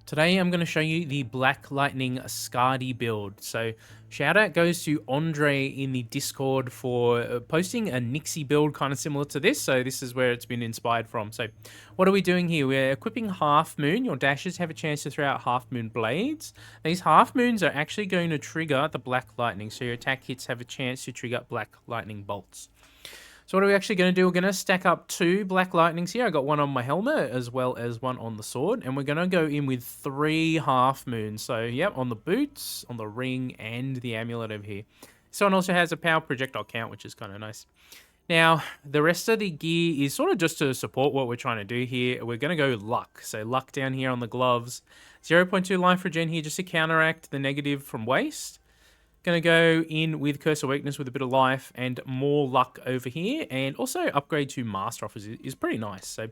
Today I'm going to show you the Black Lightning Skadi build. So shout out goes to Andre in the Discord for posting a Nixie build kind of similar to this. So this is where it's been inspired from. So what are we doing here? We're equipping Half Moon. Your dashes have a chance to throw out Half Moon blades. These Half Moons are actually going to trigger the Black Lightning. So your attack hits have a chance to trigger Black Lightning bolts. So what are we actually going to do? We're going to stack up 2 Black Lightnings here. I got one on my helmet as well as one on the sword. And we're going to go in with 3 Half Moons. So, yep, on the boots, on the ring, and the amulet over here. This one also has a power projectile count, which is kind of nice. Now, the rest of the gear is sort of just to support what we're trying to do here. We're going to go luck. So luck down here on the gloves. 0.2 life regen here just to counteract the negative from waste. Going to go in with Curse of Weakness with a bit of life and more luck over here. And also upgrade to Master Offers is pretty nice. So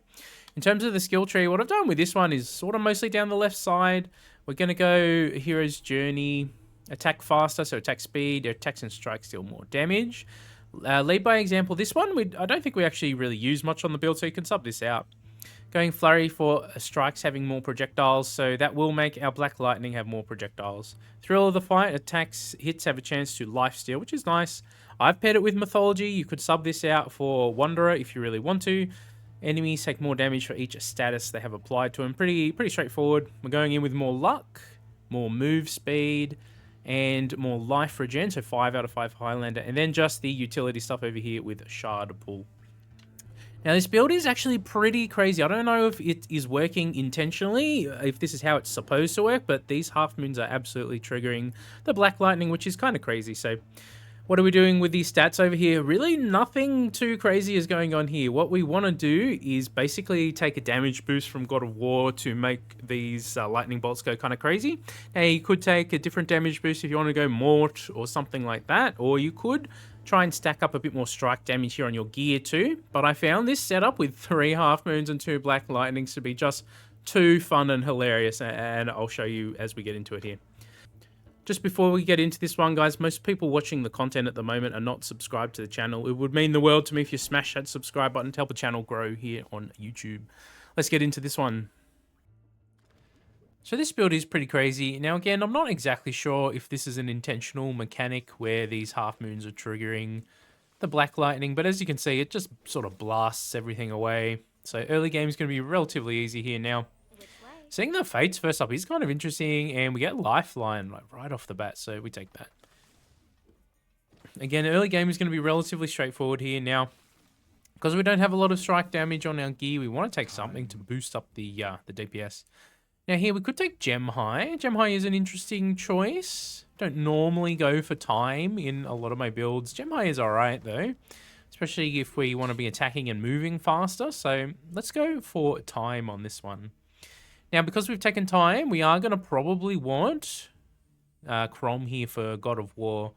in terms of the skill tree, what I've done with this one is sort of mostly down the left side. We're going to go Hero's Journey, attack faster, so attack speed, attacks and strikes deal more damage. Lead by example, this one, I don't think we actually really use much on the build, so you can sub this out. Going Flurry for strikes having more projectiles, so that will make our Black Lightning have more projectiles. Thrill of the Fight, attacks, hits have a chance to lifesteal, which is nice. I've paired it with Mythology. You could sub this out for Wanderer if you really want to. Enemies take more damage for each status they have applied to them. Pretty straightforward. We're going in with more luck, more move speed, and more life regen, so 5 out of 5 Highlander, and then just the utility stuff over here with Shard Pull. Now, this build is actually pretty crazy. I don't know if it is working intentionally, if this is how it's supposed to work, but these Half Moons are absolutely triggering the Black Lightning, which is kind of crazy. So what are we doing with these stats over here? Really nothing too crazy is going on here. What we want to do is basically take a damage boost from God of War to make these lightning bolts go kind of crazy. Now, you could take a different damage boost if you want to go Mort or something like that, or you could try and stack up a bit more strike damage here on your gear too. But I found this setup with 3 Half Moons and 2 Black Lightnings to be just too fun and hilarious, and I'll show you as we get into it here. Just before we get into this one, guys, most people watching the content at the moment are not subscribed to the channel. It would mean the world to me if you smash that subscribe button to help the channel grow here on YouTube. Let's get into this one. So this build is pretty crazy. Now, again, I'm not exactly sure if this is an intentional mechanic where these Half Moons are triggering the Black Lightning, but as you can see, it just sort of blasts everything away. So early game is going to be relatively easy here now. Seeing the Fates first up is kind of interesting, and we get Lifeline like right off the bat, so we take that. Again, early game is going to be relatively straightforward here now. Because we don't have a lot of strike damage on our gear, we want to take something to boost up the DPS. Now here we could take Gem High. Gem High is an interesting choice. Don't normally go for time in a lot of my builds. Gem High is alright though, especially if we want to be attacking and moving faster. So let's go for time on this one. Now because we've taken time, we are going to probably want Crom here for God of War.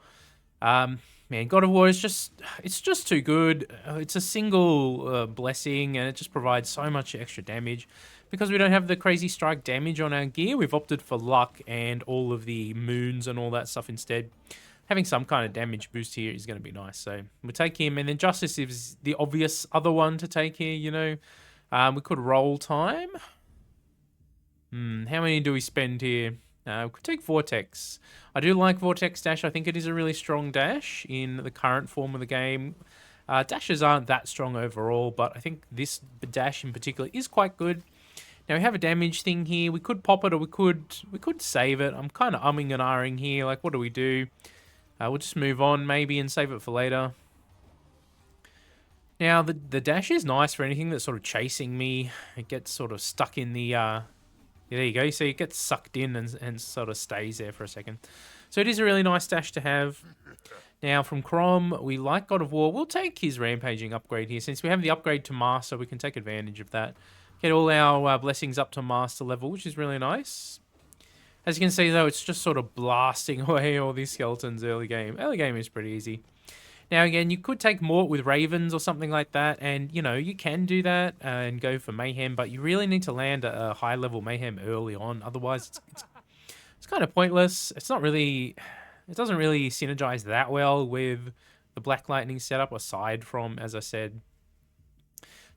Man, God of War is it's just too good. It's a single blessing and it just provides so much extra damage. Because we don't have the crazy strike damage on our gear, we've opted for luck and all of the moons and all that stuff instead. Having some kind of damage boost here is going to be nice. So we'll take him, and then Justice is the obvious other one to take here, you know. We could roll time. How many do we spend here? We could take Vortex. I do like Vortex Dash. I think it is a really strong dash in the current form of the game. Dashes aren't that strong overall, but I think this dash in particular is quite good. Now we have a damage thing here. We could pop it, or we could save it. I'm kind of umming and ahhing here. Like, what do we do? We'll just move on maybe and save it for later. Now the dash is nice for anything that's sort of chasing me. It gets sort of stuck in the there you go. So it gets sucked in and sort of stays there for a second. So it is a really nice dash to have. Now from Crom, we like God of War. We'll take his Rampaging upgrade here. Since we have the upgrade to Master, we can take advantage of that. Get all our blessings up to Master level, which is really nice. As you can see, though, it's just sort of blasting away all these skeletons early game. Early game is pretty easy. Now, again, you could take Mort with Ravens or something like that, and, you know, you can do that and go for Mayhem, but you really need to land a high-level Mayhem early on. Otherwise, it's kind of pointless. It doesn't really synergize that well with the Black Lightning setup, aside from, as I said.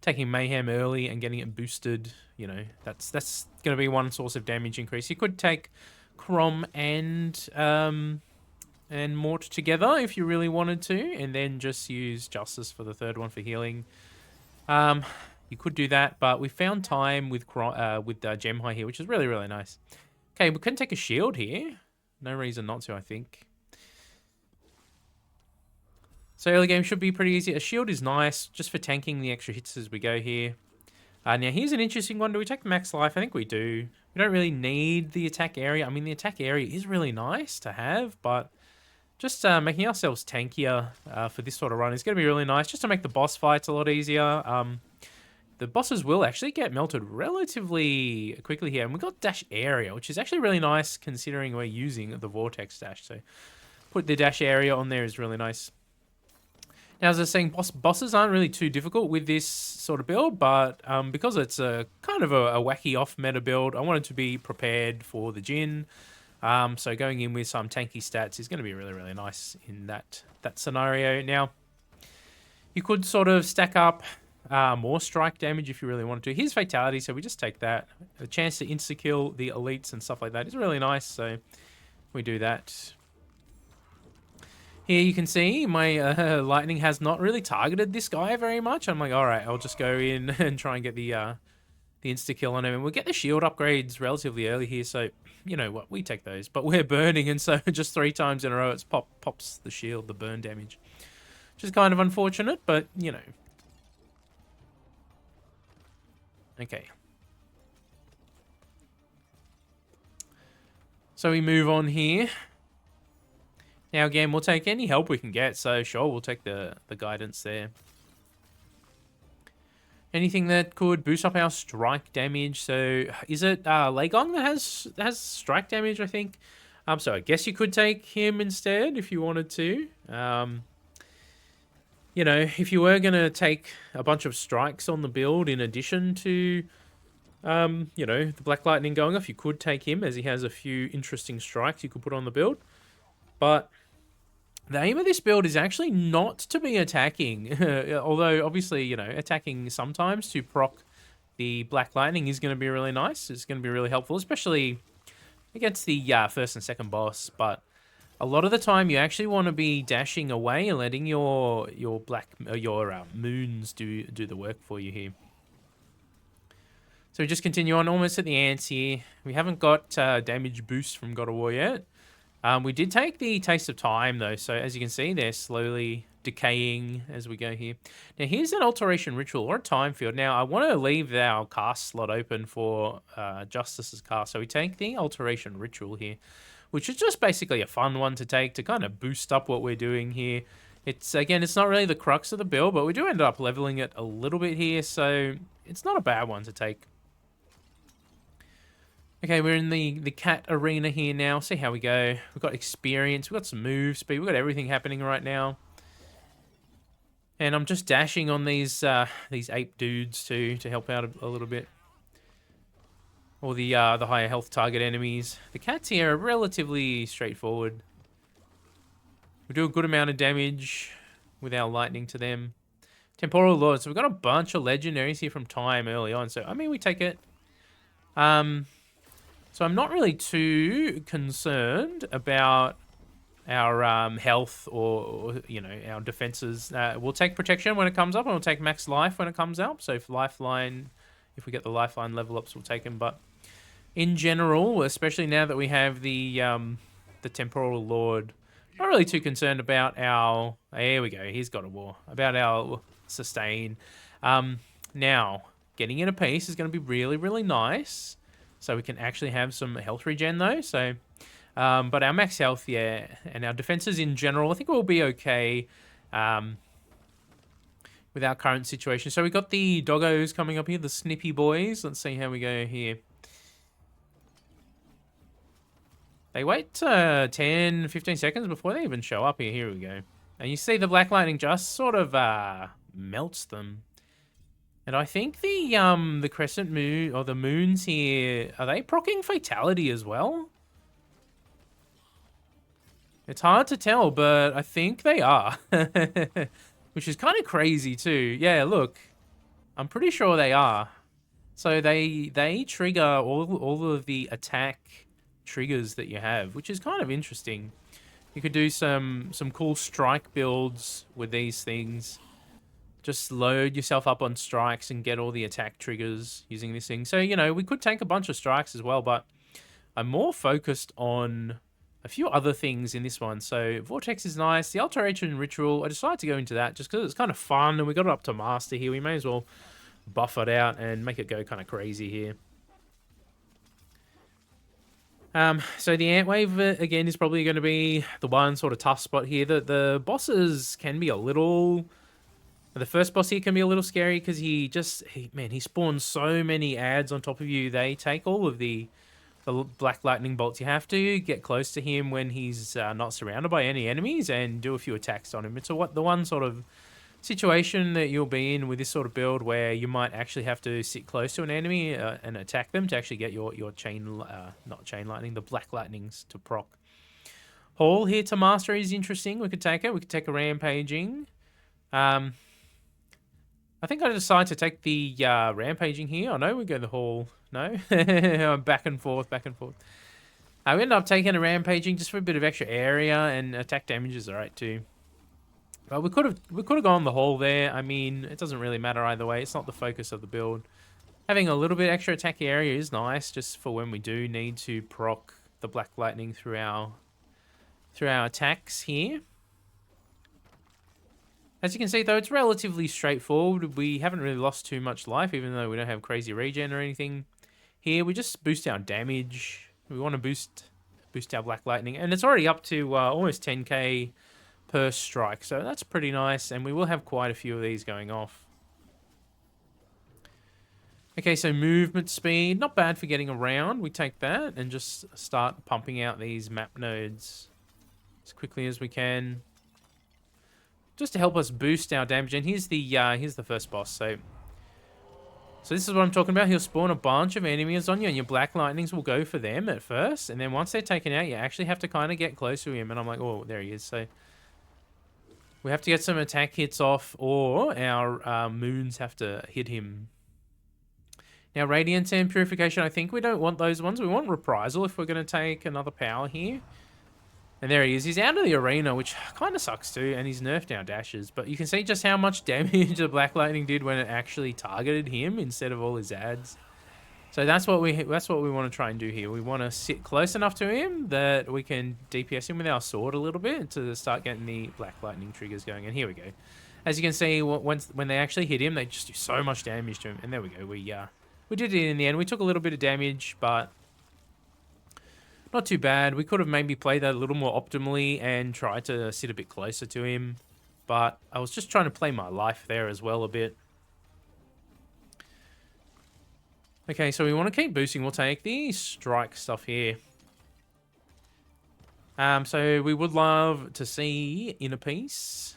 taking Mayhem early and getting it boosted, you know, that's going to be one source of damage increase. You could take Crom and Mort together if you really wanted to, and then just use Justice for the third one for healing. You could do that, but we found time with Gem High here, which is really, really nice. Okay, we can take a shield here. No reason not to, I think. So early game should be pretty easy. A shield is nice, just for tanking the extra hits as we go here. Now, here's an interesting one. Do we take max life? I think we do. We don't really need the attack area. I mean, the attack area is really nice to have, but just making ourselves tankier for this sort of run is going to be really nice, just to make the boss fights a lot easier. The bosses will actually get melted relatively quickly here. And we've got dash area, which is actually really nice considering we're using the vortex dash. So put the dash area on there is really nice. Now, as I was saying, bosses aren't really too difficult with this sort of build, but because it's a kind of a wacky off-meta build, I wanted to be prepared for the Jhin. So going in with some tanky stats is going to be really, really nice in that scenario. Now, you could sort of stack up more strike damage if you really wanted to. Here's Fatality, so we just take that. A chance to insta-kill the elites and stuff like that is really nice, so we do that. Here you can see my lightning has not really targeted this guy very much. I'm like, all right, I'll just go in and try and get the insta-kill on him. And we'll get the shield upgrades relatively early here, so you know what, we take those. But we're burning, and so just 3 times in a row, it's pops the shield, the burn damage. Which is kind of unfortunate, but, you know. Okay. So we move on here. Now, again, we'll take any help we can get, so sure, we'll take the guidance there. Anything that could boost up our strike damage. So is it Legong that has strike damage, I think? So I guess you could take him instead if you wanted to. You know, if you were going to take a bunch of strikes on the build in addition to, you know, the Black Lightning going off, you could take him, as he has a few interesting strikes you could put on the build. But the aim of this build is actually not to be attacking, although obviously, you know, attacking sometimes to proc the Black Lightning is going to be really nice. It's going to be really helpful, especially against the first and second boss. But a lot of the time, you actually want to be dashing away and letting your moons do the work for you here. So we just continue on, almost at the ants here. We haven't got damage boost from God of War yet. We did take the Taste of Time, though, so as you can see, they're slowly decaying as we go here. Now, here's an Alteration Ritual, or a Time Field. Now, I want to leave our cast slot open for Justice's cast, so we take the Alteration Ritual here, which is just basically a fun one to take to kind of boost up what we're doing here. It's, again, it's not really the crux of the build, but we do end up leveling it a little bit here, so it's not a bad one to take. Okay, we're in the cat arena here now. See how we go. We've got experience. We've got some move speed. We've got everything happening right now. And I'm just dashing on these ape dudes to help out a little bit. Or the higher health target enemies. The cats here are relatively straightforward. We do a good amount of damage with our lightning to them. Temporal Lord. So we've got a bunch of legendaries here from time early on. So, I mean, we take it. So I'm not really too concerned about our health or, you know, our defenses. We'll take protection when it comes up, and we'll take max life when it comes up. So if we get the lifeline level ups, we'll take them. But in general, especially now that we have the Temporal Lord, not really too concerned about our... Here we go. He's got a war. About our sustain. Now, getting in a piece is going to be really, really nice. So we can actually have some health regen, though. So, but our max health, yeah, and our defenses in general, I think we'll be okay with our current situation. So we got the doggos coming up here, the snippy boys. Let's see how we go here. They wait 10, 15 seconds before they even show up here. Here we go. And you see the Black Lightning just sort of melts them. And I think the crescent moon, or the moons here, are they proccing Fatality as well? It's hard to tell, but I think they are. Which is kind of crazy too. Yeah, look. I'm pretty sure they are. So they trigger all of the attack triggers that you have, which is kind of interesting. You could do some cool strike builds with these things. Just load yourself up on strikes and get all the attack triggers using this thing. So, you know, we could take a bunch of strikes as well, but I'm more focused on a few other things in this one. So Vortex is nice. The Alteration Ritual, I decided to go into that just because it's kind of fun and we got it up to Master here. We may as well buff it out and make it go kind of crazy here. So the Ant Wave, again, is probably going to be the one sort of tough spot here. The bosses can be a little... The first boss here can be a little scary because he spawns so many ads on top of you. They take all of the black lightning bolts. You have to get close to him when he's not surrounded by any enemies and do a few attacks on him. It's the one sort of situation that you'll be in with this sort of build where you might actually have to sit close to an enemy and attack them to actually get your not chain lightning, the black lightnings to proc. Hall here to master is interesting. We could take it. We could take a rampaging. I think I decided to take the rampaging here. I know we go the hall. No? Back and forth, back and forth. We ended up taking a rampaging just for a bit of extra area, and attack damage is alright too. But we could have gone the hall there. I mean, it doesn't really matter either way. It's not the focus of the build. Having a little bit extra attack area is nice, just for when we do need to proc the black lightning through our attacks here. As you can see, though, it's relatively straightforward. We haven't really lost too much life, even though we don't have crazy regen or anything. Here, we just boost our damage. We want to boost our black lightning. And it's already up to almost 10k per strike, so that's pretty nice. And we will have quite a few of these going off. Okay, so movement speed, not bad for getting around. We take that and just start pumping out these map nodes as quickly as we can, just to help us boost our damage. And here's the first boss. So this is what I'm talking about. He'll spawn a bunch of enemies on you, and your black lightnings will go for them at first. And then once they're taken out, you actually have to kind of get close to him. And I'm like, oh, there he is. So we have to get some attack hits off, or our moons have to hit him. Now, Radiance and Purification, I think we don't want those ones. We want Reprisal if we're going to take another power here. And there he is. He's out of the arena, which kind of sucks too, and he's nerfed our dashes. But you can see just how much damage the Black Lightning did when it actually targeted him instead of all his ads. So that's what we want to try and do here. We want to sit close enough to him that we can DPS him with our sword a little bit to start getting the Black Lightning triggers going. And here we go. As you can see, when they actually hit him, they just do so much damage to him. And there we go. We did it in the end. We took a little bit of damage, but not too bad. We could have maybe played that a little more optimally and tried to sit a bit closer to him. But I was just trying to play my life there as well a bit. Okay, so we want to keep boosting. We'll take the strike stuff here. So we would love to see Inner Peace,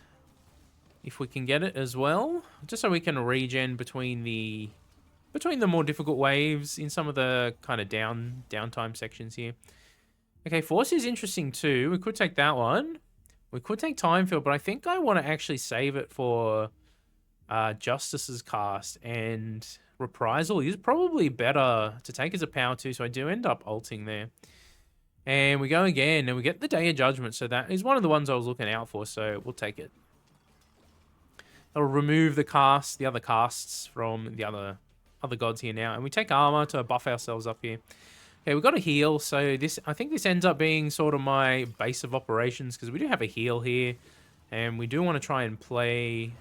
if we can get it as well, just so we can regen between the more difficult waves in some of the kind of downtime sections here. Okay, Force is interesting too. We could take that one. We could take Time Field, but I think I want to actually save it for Justice's cast, and Reprisal is probably better to take as a power too, so I do end up ulting there. And we go again, and we get the Day of Judgment, so that is one of the ones I was looking out for, so we'll take it. It'll remove the other casts from the other gods here now, and we take armor to buff ourselves up here. Okay, we've got a heal, so I think this ends up being sort of my base of operations, because we do have a heal here, and we do want to try and play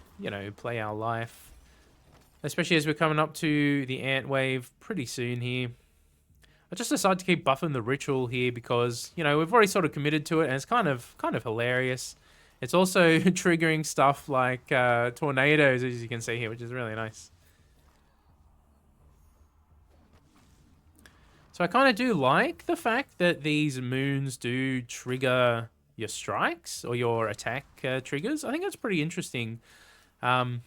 our life, especially as we're coming up to the Ant Wave pretty soon here. I just decided to keep buffing the ritual here because, you know, we've already sort of committed to it, and it's kind of hilarious. It's also triggering stuff like tornadoes, as you can see here, which is really nice. So I kind of do like the fact that these moons do trigger your strikes or your attack triggers. I think that's pretty interesting. Okay,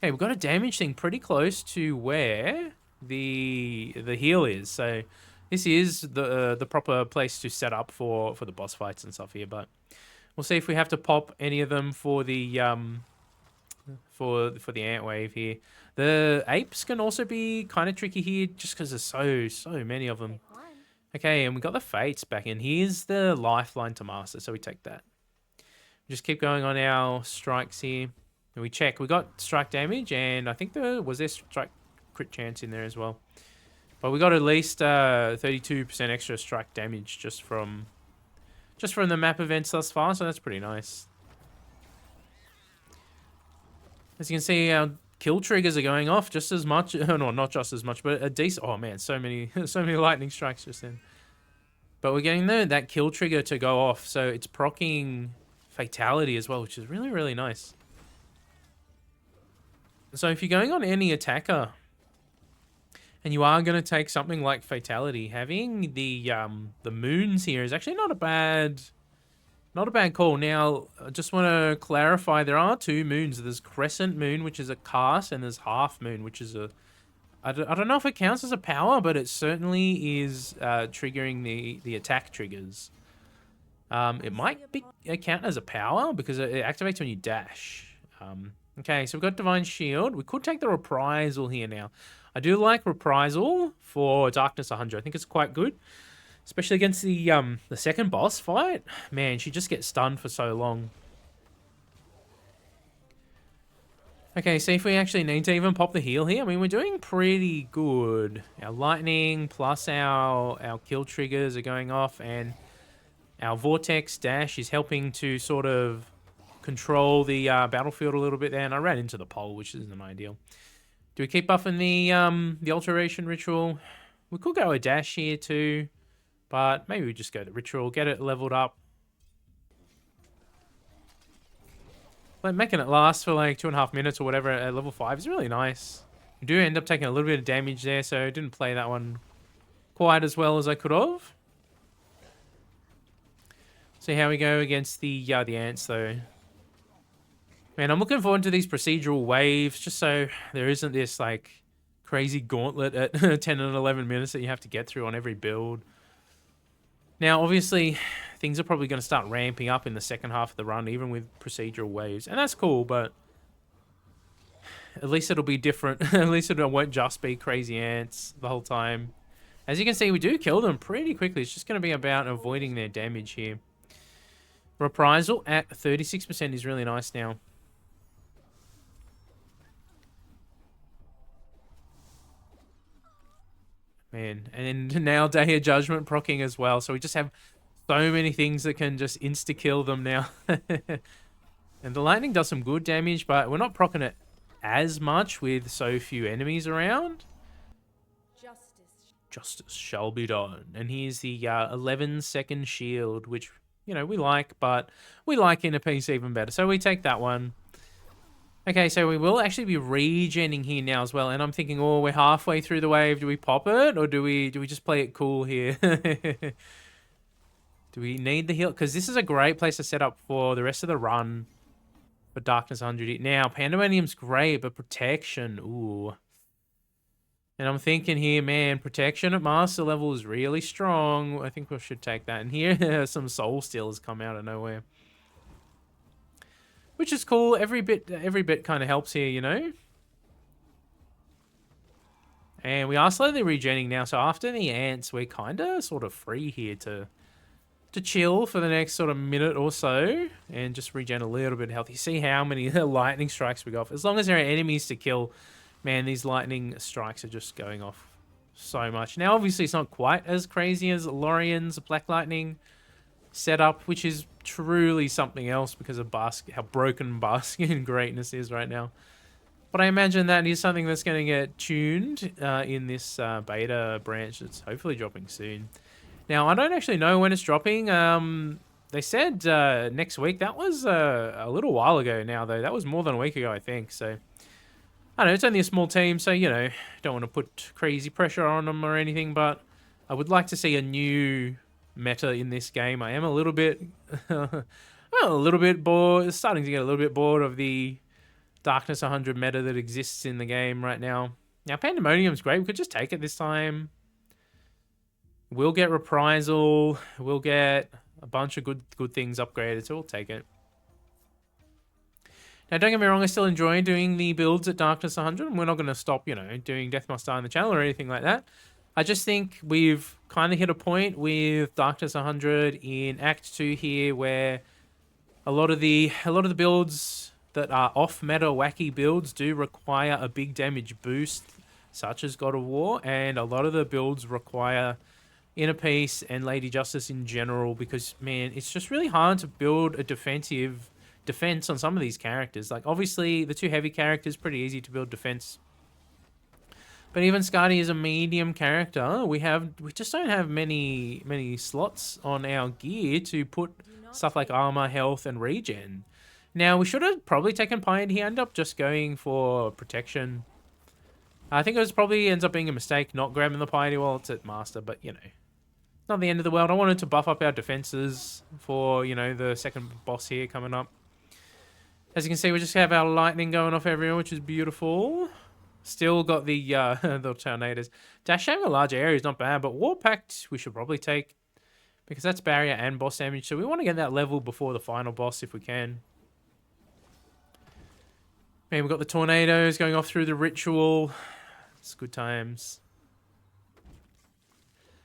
we've got a damage thing pretty close to where the heal is. So this is the proper place to set up for the boss fights and stuff here. But we'll see if we have to pop any of them for the for the ant wave here. The apes can also be kind of tricky here just because there's so many of them. Okay, and we got the fates back in. Here's the lifeline to master, so we take that. Just keep going on our strikes here. And we check. We got strike damage, and I think was there strike crit chance in there as well. But we got at least 32% extra strike damage just from the map events thus far, so that's pretty nice. As you can see, our kill triggers are going off just as much. No, not just as much, but a decent. Oh man, so many lightning strikes just then. But we're getting that kill trigger to go off, so it's proccing fatality as well, which is really nice. So if you're going on any attacker, and you are going to take something like fatality, having the moons here is actually not a bad call. Now, I just want to clarify, there are two moons. There's crescent moon, which is a cast, and there's half moon, which is a... I don't know if it counts as a power, but it certainly is triggering the attack triggers. It might count as a power because it activates when you dash. Okay, so we've got Divine Shield. We could take the Reprisal here now. I do like Reprisal for Darkness 100. I think it's quite good. Especially against the second boss fight. Man, she just gets stunned for so long. Okay, see if we actually need to even pop the heal here. I mean, we're doing pretty good. Our lightning plus our kill triggers are going off, and our vortex dash is helping to sort of control the battlefield a little bit there. And I ran into the pole, which isn't ideal. Do we keep buffing the alteration ritual? We could go a dash here too, but maybe we just go the ritual, get it leveled up. Like making it last for like 2.5 minutes or whatever at level 5 is really nice. We do end up taking a little bit of damage there, so I didn't play that one quite as well as I could have. See how we go against the ants though. Man, I'm looking forward to these procedural waves, just so there isn't this like crazy gauntlet at 10 and 11 minutes that you have to get through on every build. Now, obviously, things are probably going to start ramping up in the second half of the run, even with procedural waves. And that's cool, but at least it'll be different. At least it won't just be crazy ants the whole time. As you can see, we do kill them pretty quickly. It's just going to be about avoiding their damage here. Reprisal at 36% is really nice now. Man, and now Day of Judgment proccing as well. So we just have so many things that can just insta-kill them now. And the lightning does some good damage, but we're not proccing it as much with so few enemies around. Justice shall be done. And here's the 11-second shield, which, you know, we like, but we like in a piece even better. So we take that one. Okay, so we will actually be regenning here now as well, and I'm thinking, oh, we're halfway through the wave. Do we pop it, or do we just play it cool here? Do we need the heal? Because this is a great place to set up for the rest of the run for Darkness 100. Now, Pandemonium's great, but Protection, ooh. And I'm thinking here, man, Protection at Master level is really strong. I think we should take that. And here, some Soul Stealers come out of nowhere. Which is cool. Every bit kind of helps here, you know? And we are slowly regenning now. So after the ants, we're kind of sort of free here to chill for the next sort of minute or so. And just regen a little bit healthy. See how many lightning strikes we got off. As long as there are enemies to kill, man, these lightning strikes are just going off so much. Now, obviously, it's not quite as crazy as Lorien's Black Lightning setup, which is truly something else because of how broken Bastion greatness is right now. But I imagine that is something that's going to get tuned in this beta branch that's hopefully dropping soon. Now, I don't actually know when it's dropping. They said next week. That was a little while ago now, though. That was more than a week ago, I think. So, I don't know. It's only a small team, so, you know, don't want to put crazy pressure on them or anything, but I would like to see a new meta in this game. I am a little bit bored, starting to get a little bit bored of the Darkness 100 meta that exists in the game right now. Now, Pandemonium's great. We could just take it this time. We'll get Reprisal. We'll get a bunch of good things upgraded, so we'll take it. Now, don't get me wrong, I still enjoy doing the builds at Darkness 100, and we're not going to stop, you know, doing Death Must Die on the channel or anything like that. I just think we've kind of hit a point with Darkness 100 in Act 2 here where a lot of the builds that are off-meta wacky builds do require a big damage boost, such as God of War, and a lot of the builds require Inner Peace and Lady Justice in general because, man, it's just really hard to build a defense on some of these characters. Like, obviously, the two heavy characters, pretty easy to build defense. But even Skadi is a medium character. We just don't have many slots on our gear to put stuff like armor, health, and regen. Now, we should have probably taken Pioneer here, end up just going for protection. I think it was probably ends up being a mistake not grabbing the Pioneer while it's at Master, but, you know, not the end of the world. I wanted to buff up our defenses for, you know, the second boss here coming up. As you can see, we just have our lightning going off everywhere, which is beautiful. Still got the the tornadoes. Dash having a large area is not bad, but War Pact we should probably take because that's barrier and boss damage. So we want to get that level before the final boss if we can. Man, we've got the tornadoes going off through the ritual. It's good times.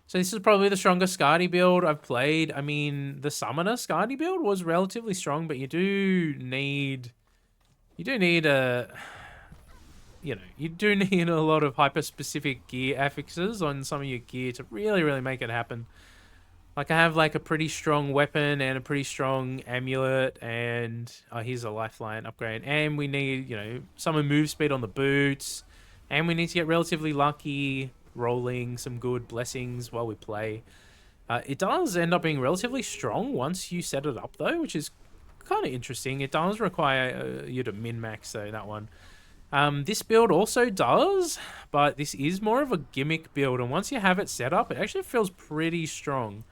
So this is probably the strongest Skadi build I've played. I mean, the Summoner Skadi build was relatively strong, but you do need a, you know, you do need a lot of hyper-specific gear affixes on some of your gear to really make it happen. Like, I have, like, a pretty strong weapon and a pretty strong amulet, and here's a lifeline upgrade. And we need, you know, some move speed on the boots, and we need to get relatively lucky rolling some good blessings while we play. It does end up being relatively strong once you set it up, though, which is kind of interesting. It does require you to min-max, though, that one. This build also does, but this is more of a gimmick build, and once you have it set up, it actually feels pretty strong.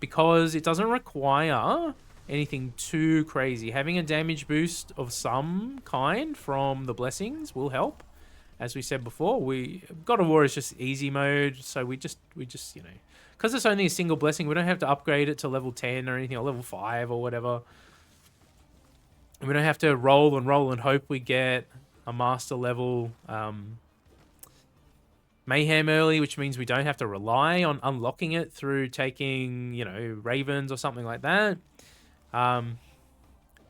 Because it doesn't require anything too crazy. Having a damage boost of some kind from the blessings will help. As we said before, God of War is just easy mode, so we just you know, because it's only a single blessing, we don't have to upgrade it to level 10 or anything, or level 5 or whatever. And we don't have to roll and hope we get a master level mayhem early, which means we don't have to rely on unlocking it through taking, you know, ravens or something like that. God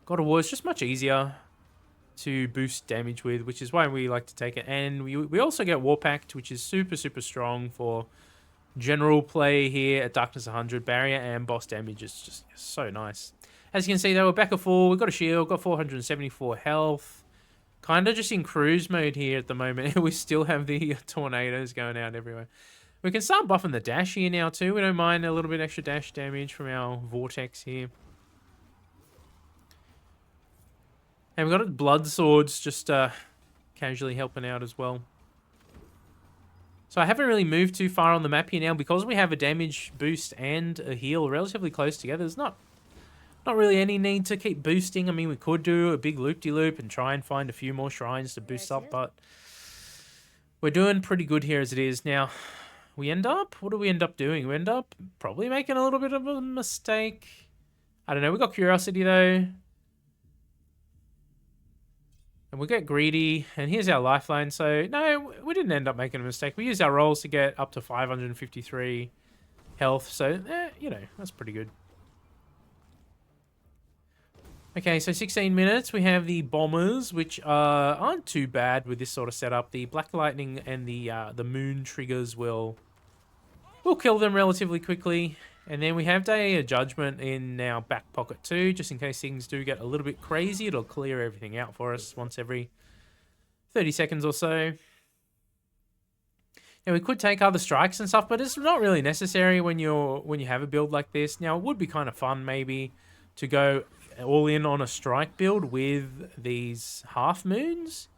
of War is just much easier to boost damage with, which is why we like to take it. And we also get War Pact, which is super strong for general play here at Darkness 100. Barrier and boss damage is just so nice. As you can see, though, we're back at full. We've got a shield, got 474 health. Kind of just in cruise mode here at the moment. We still have the tornadoes going out everywhere. We can start buffing the dash here now, too. We don't mind a little bit extra dash damage from our vortex here. And we've got blood swords just casually helping out as well. So I haven't really moved too far on the map here now because we have a damage boost and a heal relatively close together. There's not really any need to keep boosting. I mean, we could do a big loop-de-loop and try and find a few more shrines to boost up, but we're doing pretty good here as it is. Now, what do we end up doing? We end up probably making a little bit of a mistake. I don't know. We got Curiosity, though. And we get greedy, and here's our lifeline. So, no, we didn't end up making a mistake. We used our rolls to get up to 553 health. So, you know, that's pretty good. Okay, so 16 minutes. We have the bombers, which aren't too bad with this sort of setup. The Black Lightning and the Moon triggers will kill them relatively quickly. And then we have Day of Judgment in our back pocket too, just in case things do get a little bit crazy. It'll clear everything out for us once every 30 seconds or so. Now, we could take other strikes and stuff, but it's not really necessary when you have a build like this. Now, it would be kind of fun maybe to go all in on a strike build with these half moons.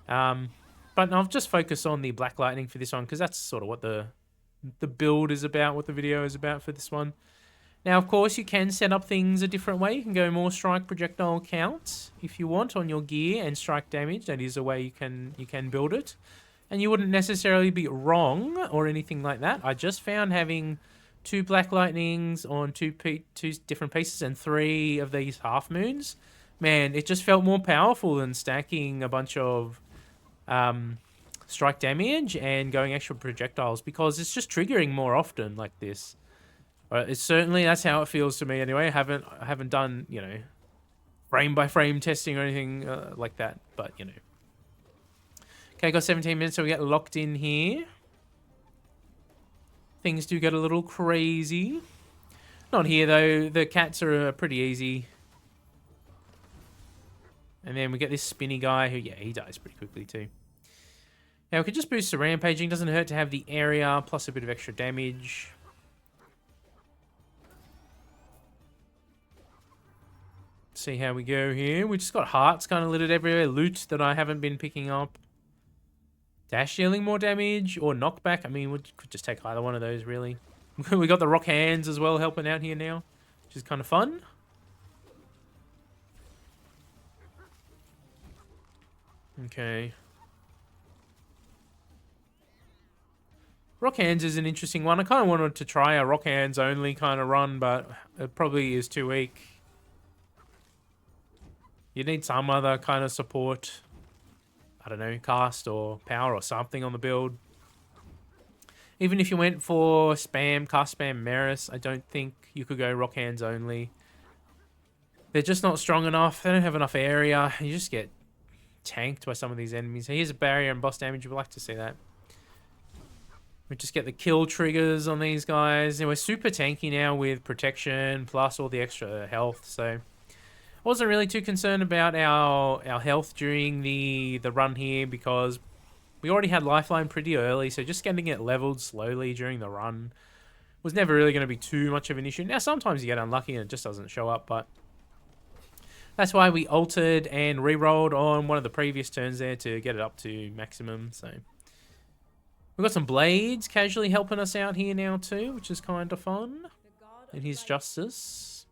But I'll just focus on the Black Lightning for this one because that's sort of what the build is about, what the video is about for this one. Now, of course, you can set up things a different way. You can go more strike projectile count if you want on your gear and strike damage. That is a way you can build it. And you wouldn't necessarily be wrong or anything like that. I just found having 2 Black Lightnings on two different pieces and 3 of these half moons man, it just felt more powerful than stacking a bunch of strike damage and going extra projectiles, because it's just triggering more often like this. It's certainly, that's how it feels to me anyway. I haven't done, you know, frame by frame testing or anything like that, but you know. Okay, got 17 minutes, so we get locked in here. Things do get a little crazy. Not here though. The cats are pretty easy. And then we get this spinny guy who, yeah, he dies pretty quickly too. Now we could just boost the rampaging. Doesn't hurt to have the area plus a bit of extra damage. See how we go here. We just got hearts kind of littered everywhere. Loot that I haven't been picking up. Dash dealing more damage or knockback. I mean, we could just take either one of those, really. We got the rock hands as well helping out here now, which is kind of fun. Okay. Rock hands is an interesting one. I kind of wanted to try a rock hands only kind of run, but it probably is too weak. You need some other kind of support. I don't know, cast or power or something on the build. Even if you went for spam, cast spam Maris, I don't think you could go rock hands only. They're just not strong enough. They don't have enough area. You just get tanked by some of these enemies. Here's a barrier and boss damage. We'd like to see that. We just get the kill triggers on these guys. And we're super tanky now with protection plus all the extra health. So I wasn't really too concerned about our health during the run here, because we already had lifeline pretty early. So just getting it leveled slowly during the run was never really going to be too much of an issue. Now sometimes you get unlucky and it just doesn't show up, but that's why we altered and re-rolled on one of the previous turns there to get it up to maximum. So we've got some blades casually helping us out here now too, which is kind of fun. And here's Justice.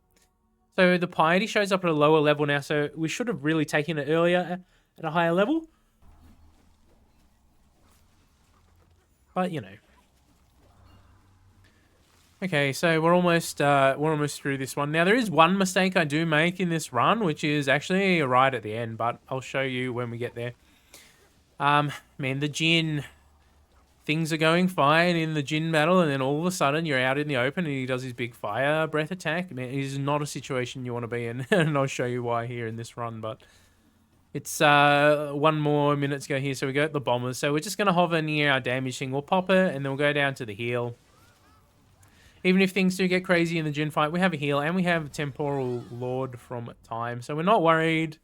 So the piety shows up at a lower level now, so we should have really taken it earlier at a higher level. But, you know. Okay, so we're almost through this one. Now, there is one mistake I do make in this run, which is actually right at the end, but I'll show you when we get there. Man, the Jinn, things are going fine in the Jinn battle, and then all of a sudden you're out in the open and he does his big fire breath attack. Man, it is not a situation you want to be in, and I'll show you why here in this run, but it's one more minute to go here, so we go at the bombers. So we're just going to hover near our damage thing. We'll pop it, and then we'll go down to the heal. Even if things do get crazy in the Jinn fight, we have a heal, and we have Temporal Lord from time, so we're not worried.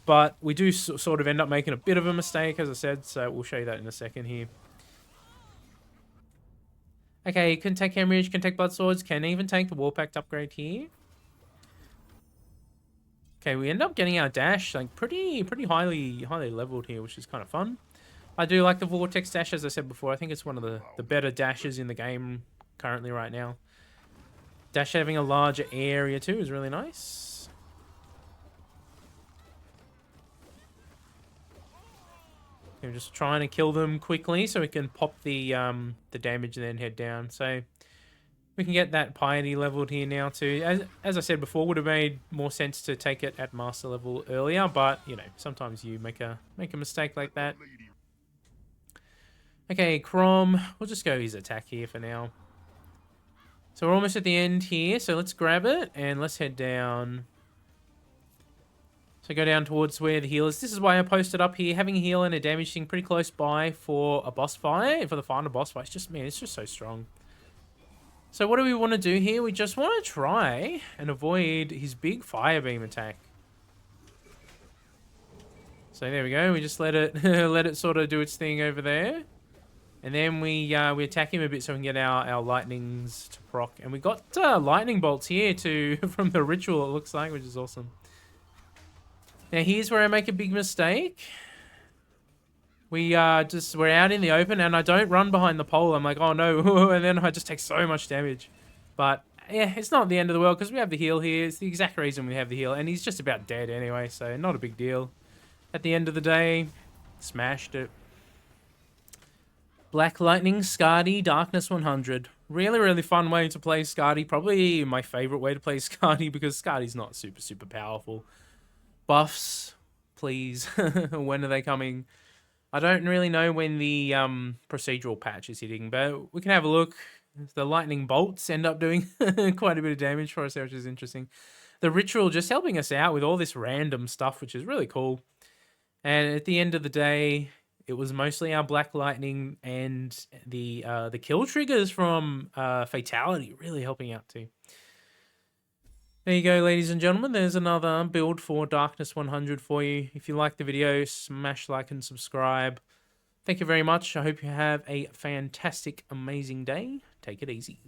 But we do sort of end up making a bit of a mistake, as I said, so we'll show you that in a second here. Okay, can take Hemorrhage, can take Blood Swords, can even take the War Pact upgrade here. Okay, we end up getting our dash like pretty highly leveled here, which is kind of fun. I do like the Vortex dash, as I said before. I think it's one of the better dashes in the game currently right now. Dash having a larger area too is really nice. I'm just trying to kill them quickly so we can pop the damage and then head down. So we can get that piety leveled here now too. As I said before, would have made more sense to take it at master level earlier, but you know, sometimes you make a mistake like that. Okay, Crom, we'll just go his attack here for now. So we're almost at the end here, so let's grab it and let's head down. So go down towards where the heal is. This is why I posted up here. Having a heal and a damage thing pretty close by for a boss fight, for the final boss fight. It's just, man, it's just so strong. So what do we want to do here? We just want to try and avoid his big fire beam attack. So there we go. We just let it let it sort of do its thing over there. And then we attack him a bit so we can get our lightnings to proc. And we got lightning bolts here too from the ritual, it looks like, which is awesome. Now here's where I make a big mistake. We're out in the open and I don't run behind the pole. I'm like, oh no, and then I just take so much damage. But yeah, it's not the end of the world because we have the heal here. It's the exact reason we have the heal, and he's just about dead anyway, so not a big deal. At the end of the day, smashed it. Black Lightning, Skadi, Darkness 100. Really fun way to play Skadi. Probably my favorite way to play Skadi because Skadi's not super powerful. buffs, please. When are they coming? I don't really know when the procedural patch is hitting, but we can have a look. The lightning bolts end up doing quite a bit of damage for us there, which is interesting. The ritual just helping us out with all this random stuff, which is really cool. And at the end of the day, it was mostly our black lightning and the kill triggers from fatality really helping out too. There you go, ladies and gentlemen. There's another build for Darkness 100 for you. If you like the video, smash like and subscribe. Thank you very much. I hope you have a fantastic, amazing day. Take it easy.